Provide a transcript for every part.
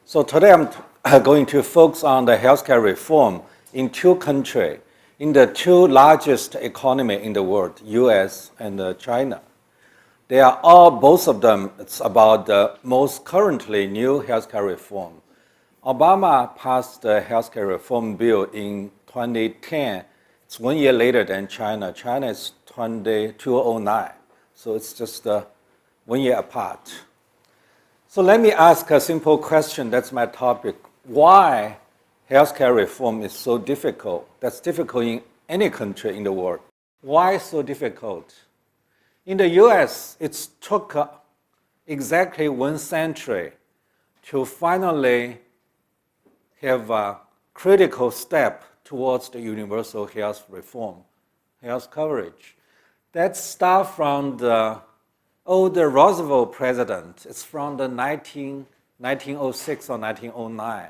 So today I'm going to focus on the healthcare reform in two countries, in the two largest economies in the world, US and China. They are all, both of them, it's about the most currently new healthcare reform. Obama passed the healthcare reform bill in 2010. It's 1 year later than China. China is 2009. So it's just 1 year apart. So let me ask a simple question. That's my topic. Why healthcare reform is so difficult? That's difficult in any country in the world. Why so difficult? In the US, it took exactly 1 century to finally have a critical step towards the universal health reform, health coverage. That starts from the older Roosevelt president. It's from the 1906 or 1909.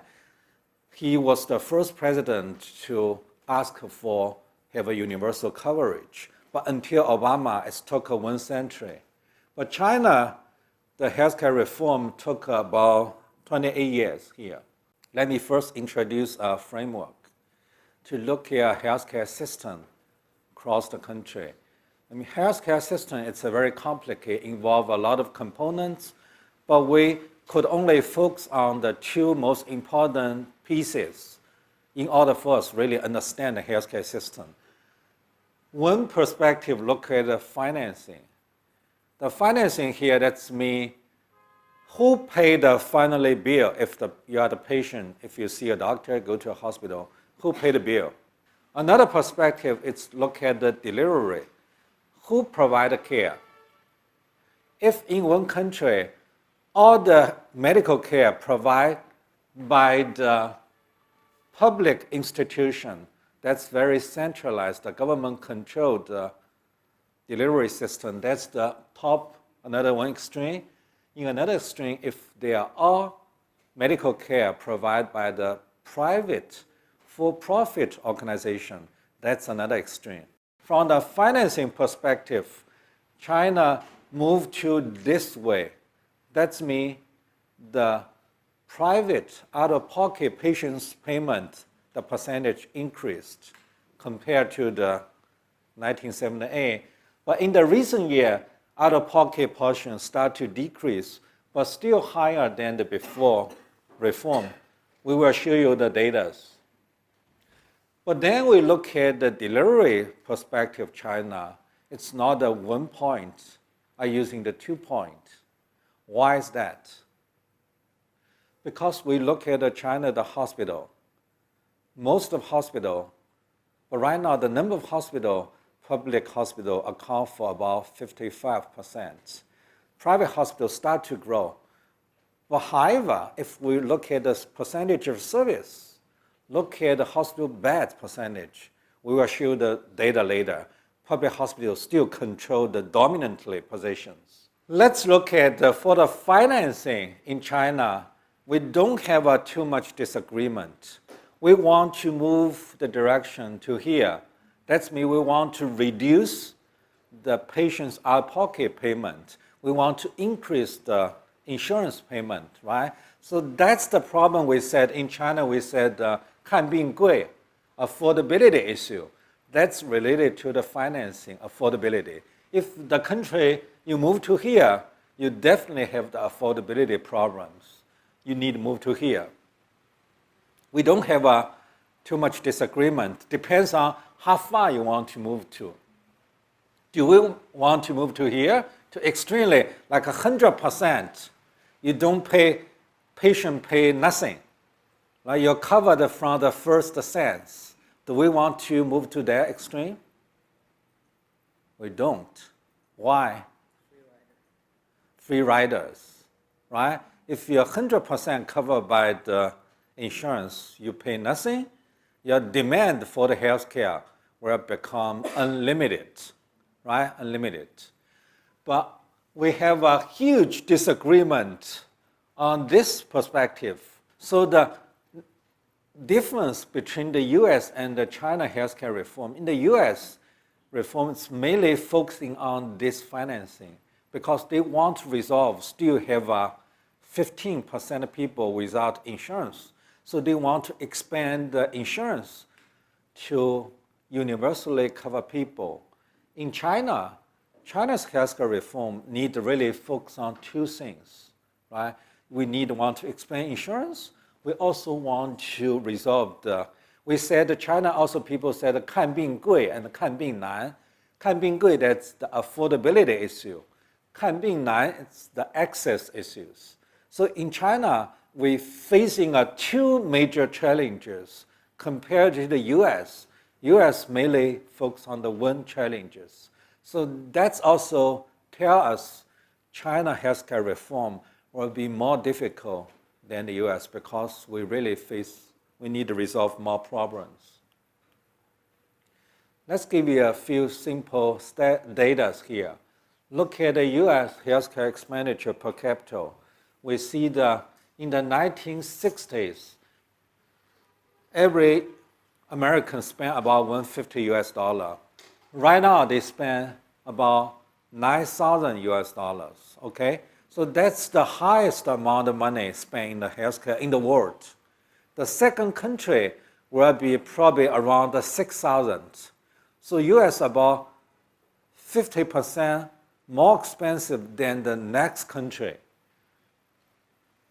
He was the first president to ask for have a universal coverage. But until Obama, it took 1 century. But China, the healthcare reform took about 28 years here. Let me first introduce a framework to look at healthcare system across the country. I mean, healthcare system, it's a very complicated, involve a lot of components, but we could only focus on the two most important pieces in order for us to really understand the healthcare system. One perspective, look at the financing. The financing here, that's me, who paid the final bill if you are the patient, if you see a doctor, go to a hospital, who paid the bill? Another perspective is look at the delivery. Who provide the care? If in one country, all the medical care provided by the public institution, that's very centralized, the government-controlled delivery system, that's the top, another one extreme. In another extreme, if they are all medical care provided by the private for-profit organization, that's another extreme. From the financing perspective, China moved to this way. That's mean the private out-of-pocket patients' payment, the percentage increased compared to the 1978. But in the recent year, out-of-pocket portion start to decrease, but still higher than the before reform. We will show you the data. But then we look at the delivery perspective of China. It's not a 1 point. I'm using the 2 point. Why is that? Because we look at China, the hospital. Most of hospital, but right now the number of hospital, public hospital account for about 55%. Private hospitals start to grow. But however, if we look at the percentage of service, look at the hospital bed percentage. We will show the data later. Public hospitals still control the dominantly positions. Let's look at for the financing in China. We don't have too much disagreement. We want to move the direction to here. That means we want to reduce the patient's out-of-pocket payment. We want to increase the insurance payment, right? So that's the problem we said in China. We said 看病贵, affordability issue. That's related to the financing, affordability. If the country you move to here, you definitely have the affordability problems. You need to move to here. We don't have too much disagreement. Depends on how far you want to move to. Do we want to move to here? To extremely, like 100%, you don't pay, patient pay nothing. Like you're covered from the first cents. Do we want to move to that extreme? We don't. Why? Free riders, right? If you're 100% covered by the insurance, you pay nothing, your demand for the healthcare will become unlimited, right? Unlimited. But we have a huge disagreement on this perspective. So the difference between the US and the China healthcare reform, in the US, reform is mainly focusing on this financing because they want to resolve, still have a 15% of people without insurance. So they want to expand the insurance to universally cover people. In China, China's healthcare reform need to really focus on two things, right? We want to expand insurance. We also want to resolve we said China also people said 看病贵 and 看病难. 看病贵, that's the affordability issue. 看病难, it's the access issues. So in China, we're facing two major challenges compared to the US. US mainly focus on the one challenges. So that's also tell us China healthcare reform will be more difficult than the US because we need to resolve more problems. Let's give you a few simple data here. Look at the US healthcare expenditure per capita. We see in the 1960s, every American spent about $150. Right now, they spend about $9,000. Okay? So that's the highest amount of money spent in the healthcare in the world. The second country will be probably around the 6,000. So US about 50% more expensive than the next country.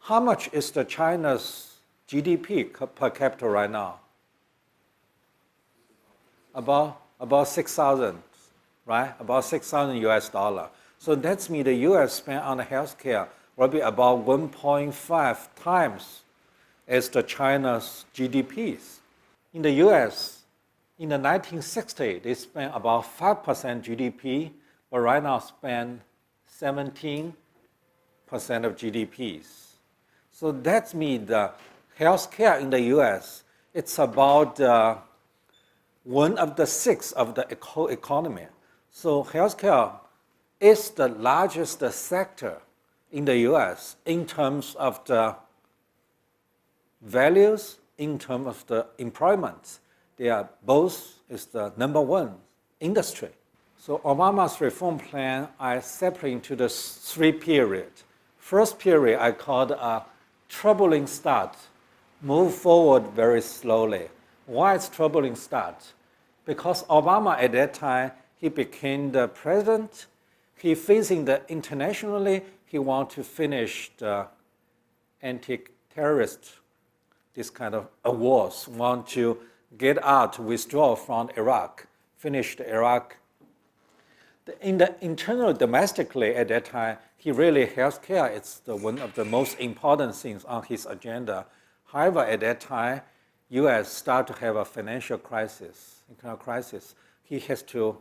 How much is the China's GDP per capita right now? About 6,000, right? About 6,000 US. So that means the US spend on healthcare will be about 1.5 times as the China's GDPs. In the US, in the 1960s, they spent about 5% GDP, but right now spend 17% of GDPs. So that means the healthcare in the US, it's about 1/6 of the economy. So healthcare is the largest sector in the US in terms of the values, in terms of the employment. They are both is the number one industry. So Obama's reform plan, I separate into the three periods. First period I called a troubling start, move forward very slowly. Why it's troubling start? Because Obama at that time, he became the president. He facing the internationally, he want to finish the anti-terrorist, this kind of wars, want to get out, withdraw from Iraq, finish the Iraq. In the internal, domestically at that time, he really healthcare is one of the most important things on his agenda. However, at that time, U.S. start to have a financial crisis, economic crisis. He has to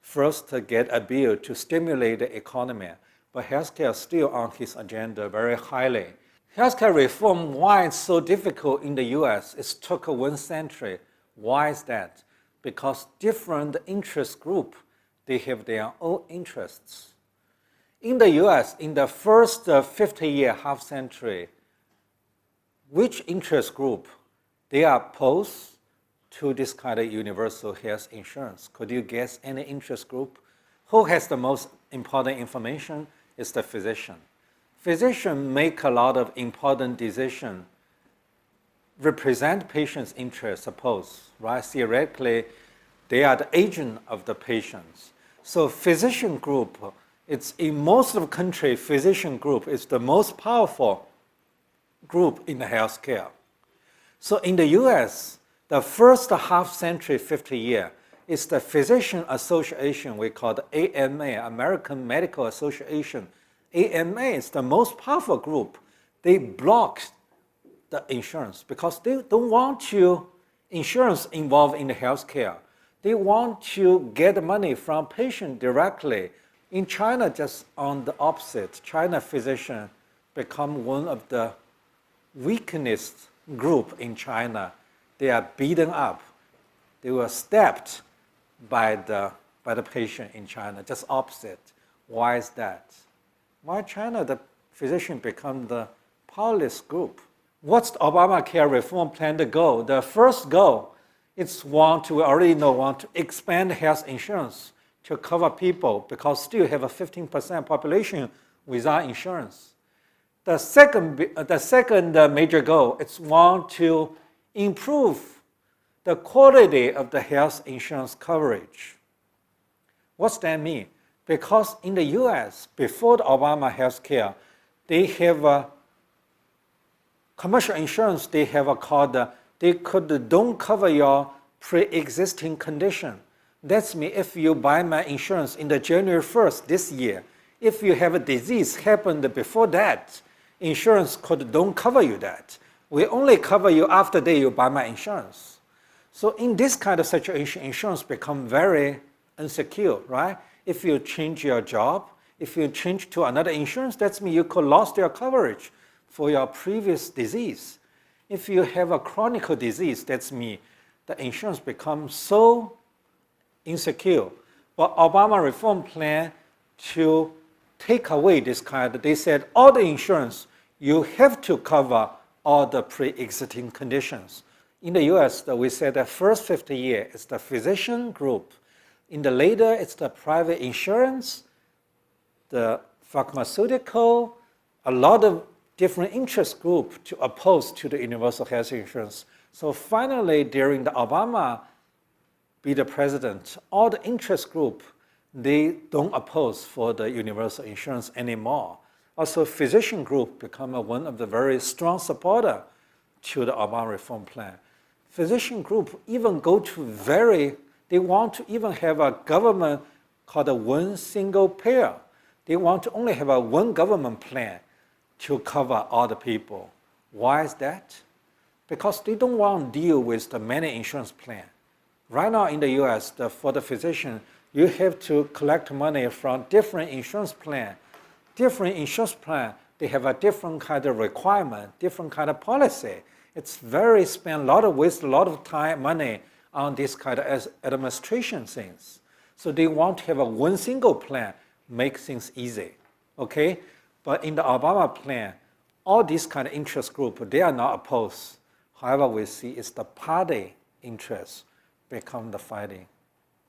first get a bill to stimulate the economy, but healthcare is still on his agenda very highly. Healthcare reform, why it's so difficult in the U.S. It took 1 century. Why is that? Because different interest group, they have their own interests. In the U.S., in the first 50-year, half century, which interest group they are opposed to this kind of universal health insurance? Could you guess any interest group? Who has the most important information? It's the physician. Physicians make a lot of important decisions, represent patients' interests, suppose, right? Theoretically, they are the agent of the patients. So physician group, it's in most of the country, physician group is the most powerful group in the healthcare. So in the US, the first half century, 50 years, is the physician association we call the AMA, American Medical Association. AMA is the most powerful group. They block the insurance because they don't want insurance involved in the healthcare. They want to get money from patient directly. In China, just on the opposite, China physician become one of the weakest group in China. They are beaten up. They were stabbed by the patient in China, just opposite. Why is that? Why China, the physician become the powerless group? What's the Obamacare reform plan to goal? The first goal is we already know, want to expand health insurance to cover people because still have a 15% population without insurance. the second major goal is want to improve the quality of the health insurance coverage. What's that mean? Because in the US, before the Obama health care, they have a commercial insurance, they have a called, they don't cover your pre-existing condition. That's mean if you buy my insurance in the January 1st this year, if you have a disease happened before that, insurance don't cover you that. We only cover you after the day you buy my insurance. So in this kind of situation, insurance become very insecure, right? If you change your job, if you change to another insurance, that means you could lost your coverage for your previous disease. If you have a chronic disease, that means the insurance becomes so insecure. But Obama reform plan to take away this kind, they said all the insurance, you have to cover all the pre-existing conditions. In the US, we said the first 50 years is the physician group. In the later, it's the private insurance, the pharmaceutical, a lot of different interest groups to oppose to the universal health insurance. So finally, during the Obama be the president, all the interest group, they don't oppose for the universal insurance anymore. Also, physician group become one of the very strong supporter to the Obama reform plan. Physician group even go to they want to even have a government called a one single payer. They want to only have a one government plan to cover all the people. Why is that? Because they don't want to deal with the many insurance plans. Right now in the US, for the physician, you have to collect money from different insurance plans. Different insurance plans, they have a different kind of requirement, different kind of policy. It's spend a lot of waste, a lot of time, money on this kind of administration things. So they want to have a one single plan, make things easy, okay? But in the Obama plan, all these kind of interest group, they are not opposed. However, we see it's the party interest become the fighting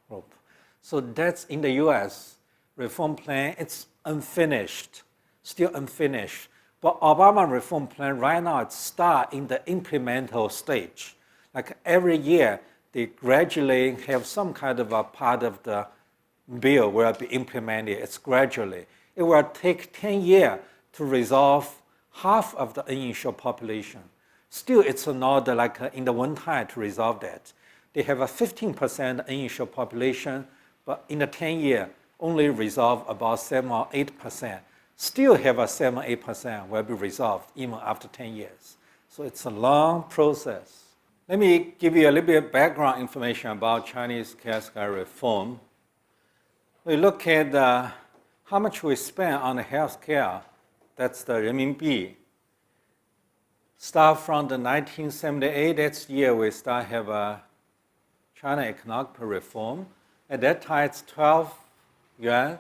group. So that's in the US reform plan, it's unfinished, still unfinished. But Obama reform plan right now, it starts in the implemental stage. Like every year, they gradually have some kind of a part of the bill will be implemented. It's gradually. It will take 10 years to resolve half of the uninsured population. Still, it's not like in the one time to resolve that. They have a 15% uninsured population, but in the 10 years, only resolve about 7 or 8%. Still have a 7 or 8% will be resolved even after 10 years. So it's a long process. Let me give you a little bit of background information about Chinese healthcare reform. We look at how much we spend on healthcare. That's the renminbi. Start from the 1978, that's year we start have a China economic reform. At that time, it's 12 yuan.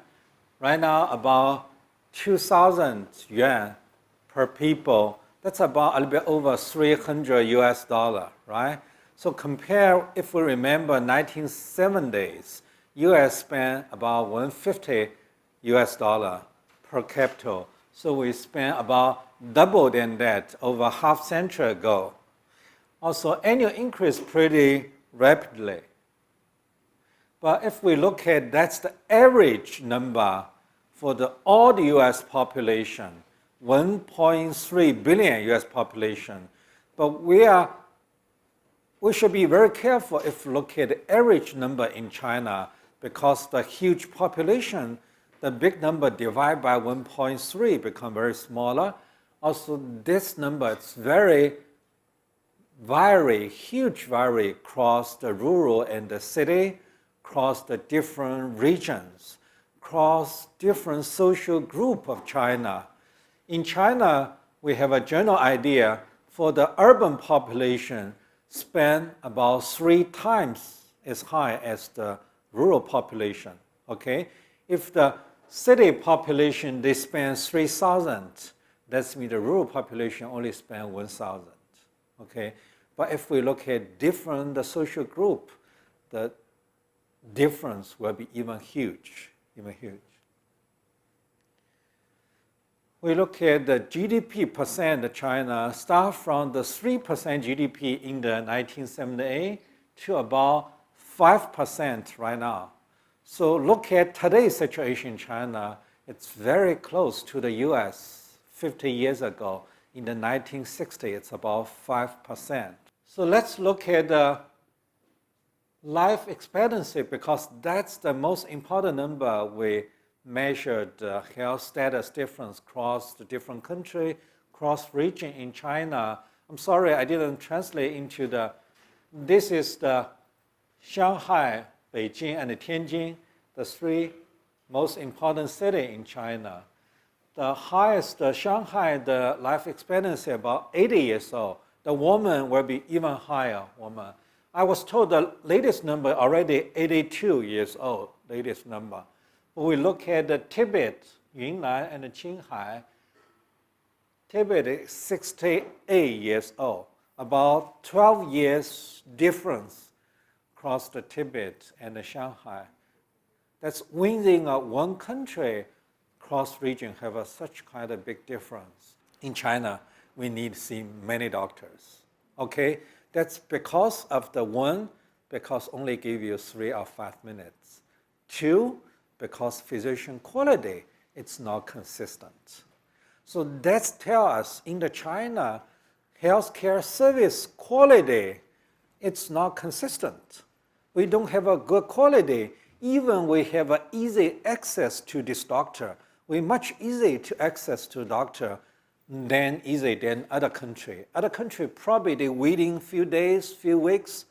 Right now, about 2,000 yuan per people. That's about a little bit over $300 US, right? So compare, if we remember 1970s, US spent about $150 US per capita. So we spent about double than that over half century ago. Also, annual increase pretty rapidly. But if we look at that's the average number for all the US population, 1.3 billion US population. But we should be very careful if we look at the average number in China because the huge population, the big number divided by 1.3 become very smaller. Also, this number is huge vary across the rural and the city, across the different regions, across different social group of China. In China, we have a general idea for the urban population spend about 3 times as high as the rural population, okay? If the city population, they spend 3,000, that means the rural population only spend 1,000, okay? But if we look at different social group, the difference will be even huge, even huge. We look at the GDP percent of China, start from the 3% GDP in the 1978 to about 5% right now. So look at today's situation in China, it's very close to the US 50 years ago. In the 1960s, it's about 5%. So let's look at the life expectancy because that's the most important number we measured health status difference across the different country, cross region in China. I'm sorry, I didn't translate into this is the Shanghai, Beijing, and Tianjin, the three most important cities in China. The highest, Shanghai, the life expectancy about 80 years old. The woman will be even higher, woman. I was told the latest number already 82 years old, latest number. We look at the Tibet, Yunnan, and Qinghai. Tibet is 68 years old, about 12 years difference across the Tibet and the Shanghai. That's within one country, cross region have such kind of big difference. In China, we need to see many doctors. Okay, that's because of the one, because only give you 3 or 5 minutes. 2, because physician quality, it's not consistent. So that tells us in the China, healthcare service quality, it's not consistent. We don't have a good quality. Even we have an easy access to this doctor. We much easier to access to doctor than other country. Other country probably they waiting few days, few weeks,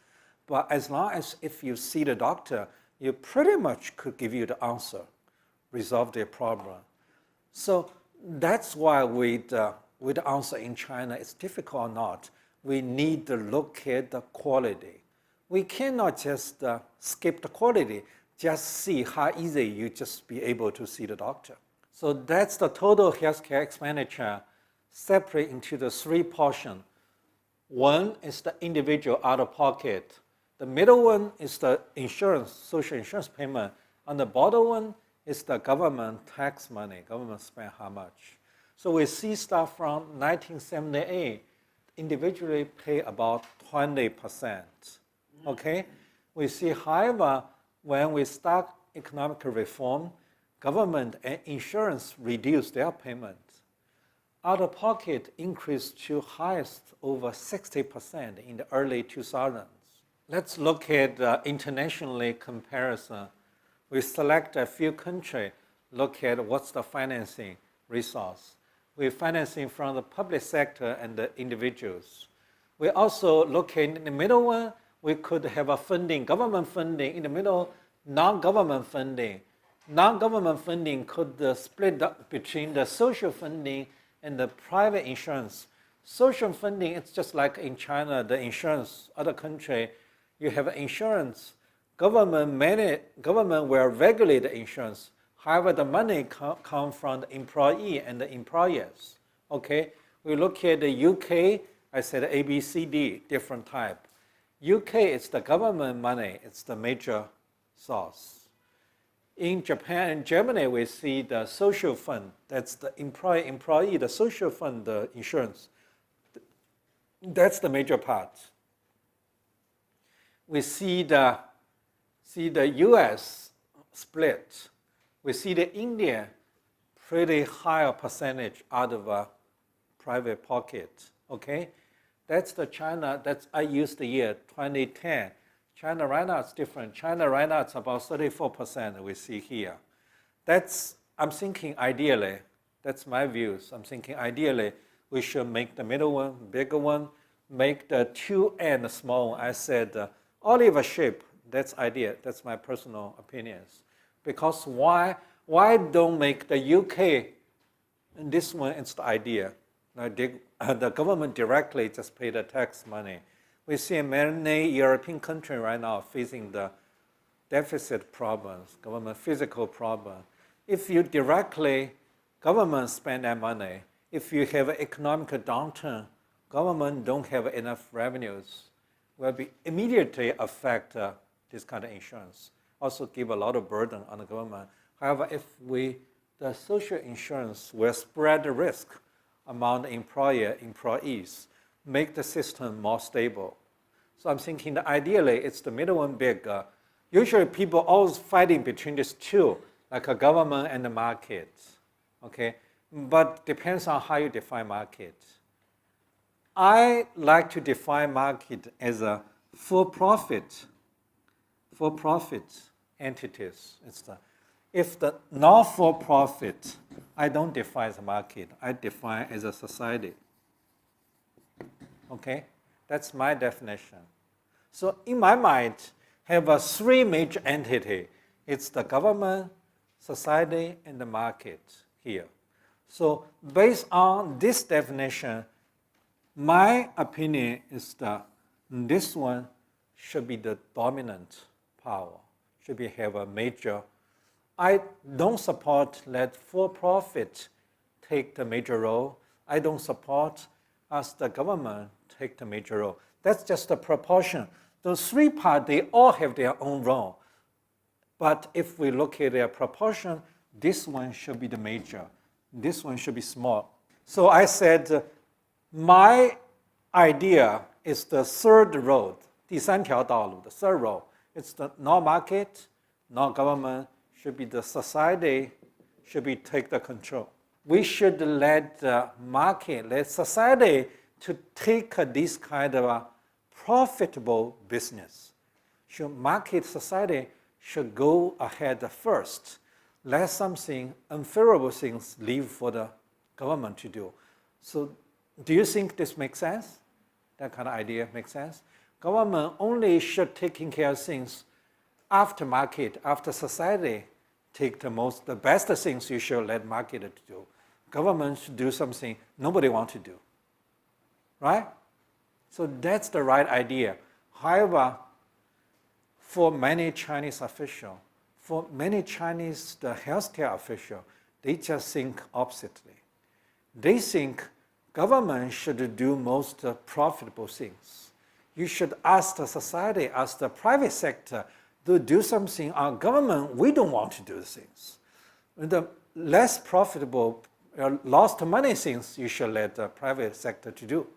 but as long as if you see the doctor, you pretty much could give you the answer, resolve their problem. So that's why with the answer in China, it's difficult or not. We need to look at the quality. We cannot just skip the quality, just see how easy you just be able to see the doctor. So that's the total healthcare expenditure separate into the 3 portions. One is the individual out-of-pocket. The middle one is the insurance, social insurance payment. On the bottom one is the government tax money. Government spend how much. So we see stuff from 1978, individually pay about 20%. Okay? We see, however, when we start economic reform, government and insurance reduce their payment. Out-of-pocket increased to highest over 60% in the early 2000s. Let's look at internationally comparison. We select a few countries, look at what's the financing resource. We're financing from the public sector and the individuals. We also look in the middle one, we could have a funding, government funding. In the middle, non-government funding. Non-government funding could split up between the social funding and the private insurance. Social funding, it's just like in China, the insurance, other country, you have insurance. Government will regulate the insurance. However, the money comes from the employee and the employers. Okay, we look at the UK. I said A, B, C, D, different type. UK, it's the government money. It's the major source. In Japan and Germany, we see the social fund. That's the employee, the social fund, the insurance. That's the major part. We see the US split. We see the India pretty higher percentage out of a private pocket. Okay, that's the China. I used the year 2010. China right now it's different. China right now it's about 34%. We see here. I'm thinking ideally. That's my views. I'm thinking ideally we should make the middle one bigger one, make the 2 end small. I said olive shape. That's idea. That's my personal opinions. Because why don't make the UK and this one? It's the idea. The government directly just pay the tax money. We see many European countries right now facing the deficit problems, government physical problem. If you directly government spend that money, if you have an economic downturn, government don't have enough revenues, will be immediately affect this kind of insurance. Also give a lot of burden on the government. However, if we the social insurance will spread the risk among the employees, make the system more stable. So I'm thinking that ideally it's the middle one big. Usually people always fighting between these two, like a government and the market. Okay, but depends on how you define market. I like to define market as a for-profit entities. If the not-for-profit, I don't define as a market, I define as a society. Okay, that's my definition. So in my mind, have a three major entity. It's the government, society, and the market here. So based on this definition, my opinion is that this one should be the dominant power, should have a major. I don't support let for-profit take the major role. I don't support as the government take the major role. That's just a proportion. Those three parts, they all have their own role. But if we look at their proportion, this one should be the major. This one should be small. So I said, my idea is the third road, 第三条道路, the third road. It's the not market, not government, should be the society, should be take the control. We should let the market, let society to take this kind of a profitable business. Should market society should go ahead first. Let something, unfavorable things leave for the government to do. So do you think this makes sense? That kind of idea makes sense? Government only should taking care of things after market, after society take the best things you should let market to do. Government should do something nobody wants to do. Right? So that's the right idea. However, for many Chinese officials, for many Chinese the healthcare officials, they just think oppositely. They think government should do most profitable things. You should ask the society, ask the private sector to do something. Our government, we don't want to do things. The less profitable, lost money things, you should let the private sector to do.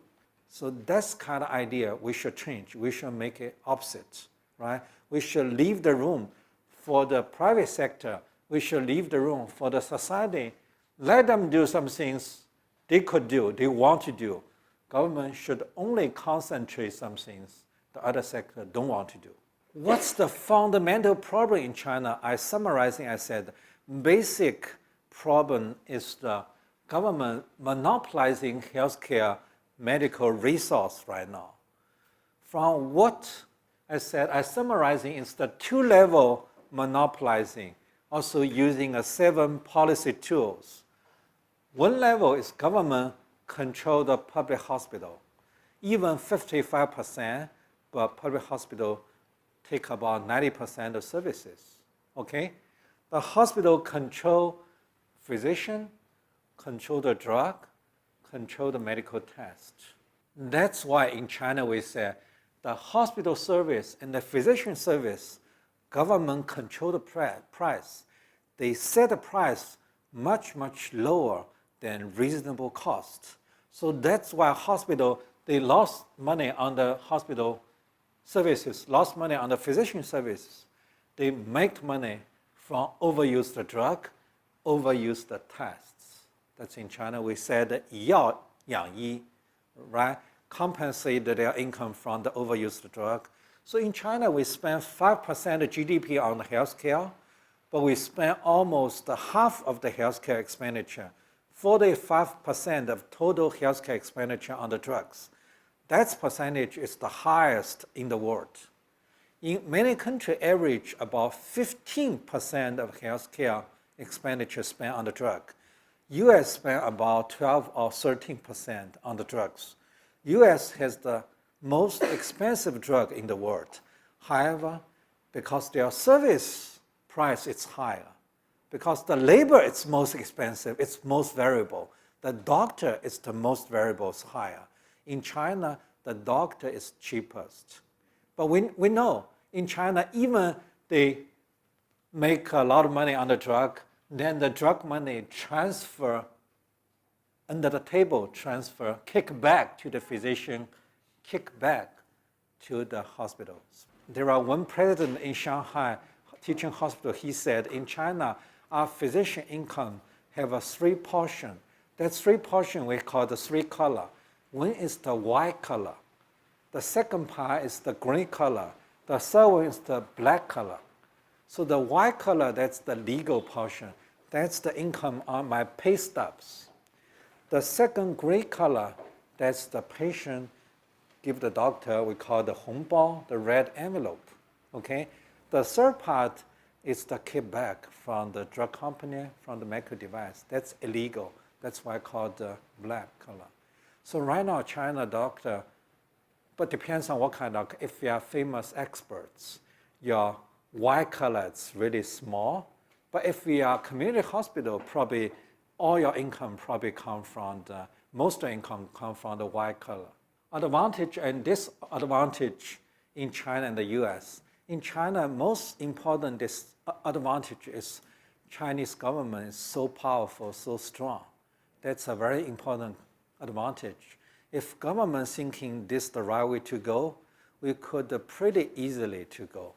So that's kind of idea we should change. We should make it opposite, right? We should leave the room for the private sector. We should leave the room for the society. Let them do some things they could do, they want to do. Government should only concentrate some things the other sector don't want to do. What's the fundamental problem in China? I said, basic problem is the government monopolizing healthcare medical resource right now. From what I said, I summarizing is the two-level monopolizing, also using 7 policy tools. One level is government control the public hospital. Even 55%, but public hospital take about 90% of services. Okay? The hospital control physician, control the drug, control the medical test. That's why in China we say the hospital service and the physician service, government control the price. They set the price much, much lower than reasonable cost. So that's why hospital, they lost money on the hospital services, lost money on the physician services. They make money from overuse the drug, overuse the tests. That's in China, we said 药养医, right? Compensate their income from the overused drug. So in China, we spend 5% of GDP on healthcare, but we spend almost half of the healthcare expenditure, 45% of total healthcare expenditure on the drugs. That percentage is the highest in the world. In many countries, average about 15% of healthcare expenditure spent on the drug. US spent about 12 or 13% on the drugs. US has the most expensive drug in the world. However, because their service price is higher, because the labor is most expensive, it's most variable. The doctor is the most variable, is higher. In China, the doctor is cheapest. But we know in China, even they make a lot of money on the drug, then the drug money transfer, under the table transfer, kick back to the physician, kick back to the hospitals. There are one president in Shanghai teaching hospital, he said, in China, our physician income have a three portion. That three portion we call the three color. One is the white color. The second part is the green color. The third one is the black color. So the white color, that's the legal portion. That's the income on my pay stubs. The second gray color, that's the patient give the doctor, we call the hongbao, the red envelope. Okay? The third part is the kickback from the drug company, from the medical device. That's illegal. That's why I call the black color. So right now, China doctor, but depends on what kind of, if you are famous experts, your white color is really small. But if we are community hospital, probably all your income probably come from the, most income come from the white color. Advantage and disadvantage in China and the US. In China, most important disadvantage is Chinese government is so powerful, so strong. That's a very important advantage. If government thinking this is the right way to go, we could pretty easily to go.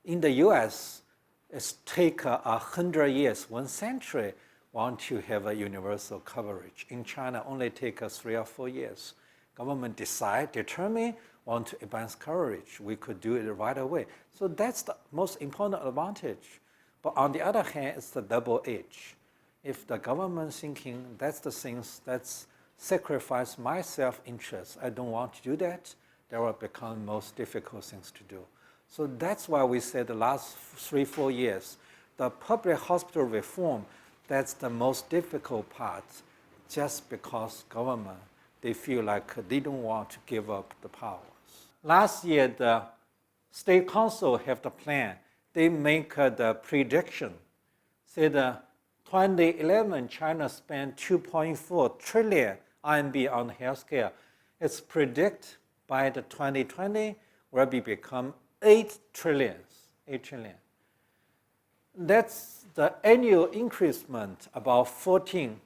In the US, it's take 100 years, 1 century, want to have a universal coverage. In China, only take 3 or 4 years. Government determine, want to advance coverage. We could do it right away. So that's the most important advantage. But on the other hand, it's the double edge. If the government thinking that's the things that's sacrifice my self-interest, I don't want to do that, that will become most difficult things to do. So that's why we said the last 3-4 years, the public hospital reform, that's the most difficult part, just because government, they feel like they don't want to give up the powers. Last year, the State Council have the plan. They make the prediction. Say the 2011, China spent 2.4 trillion RMB on healthcare. It's predict by the 2020 will become 8 trillion. That's the annual increment, about 14%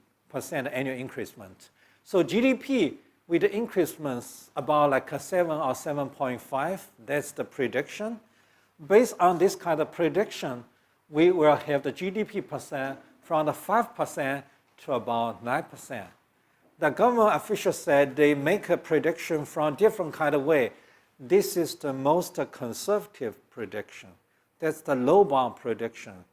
annual increment. So GDP with the increments about like a 7 or 7.5, that's the prediction. Based on this kind of prediction, we will have the GDP percent from the 5% to about 9%. The government officials said they make a prediction from different kind of way. This is the most conservative prediction. That's the low bound prediction.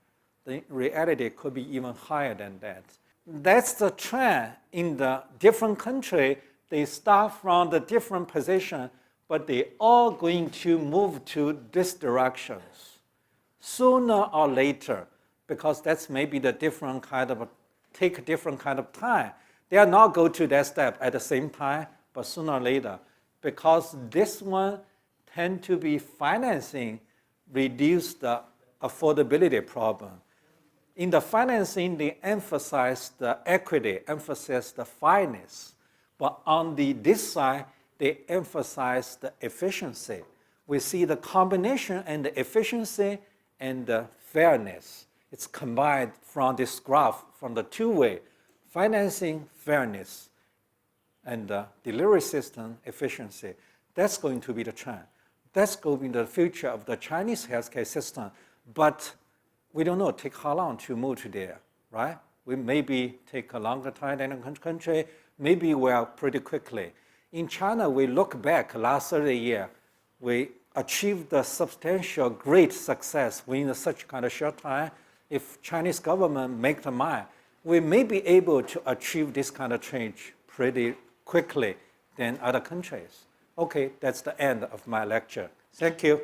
The reality could be even higher than that. That's the trend in the different country. They start from the different position, but they all going to move to this directions sooner or later, because that's maybe the different kind of, take a different kind of time. They are not go to that step at the same time, but sooner or later, because this one tend to be financing, reduce the affordability problem. In the financing, they emphasize the equity, emphasize the fairness. But on this side, they emphasize the efficiency. We see the combination and the efficiency and the fairness. It's combined from this graph, from the two-way, financing, fairness, and the delivery system efficiency. That's going to be the trend. That's going to be the future of the Chinese healthcare system. But we don't know, take how long to move to there, right? We maybe take a longer time than a country, maybe we are pretty quickly. In China, we look back last 30 years, we achieved the substantial great success within such kind of short time. If Chinese government make the mind, we may be able to achieve this kind of change pretty quickly than other countries. Okay, that's the end of my lecture. Thank you.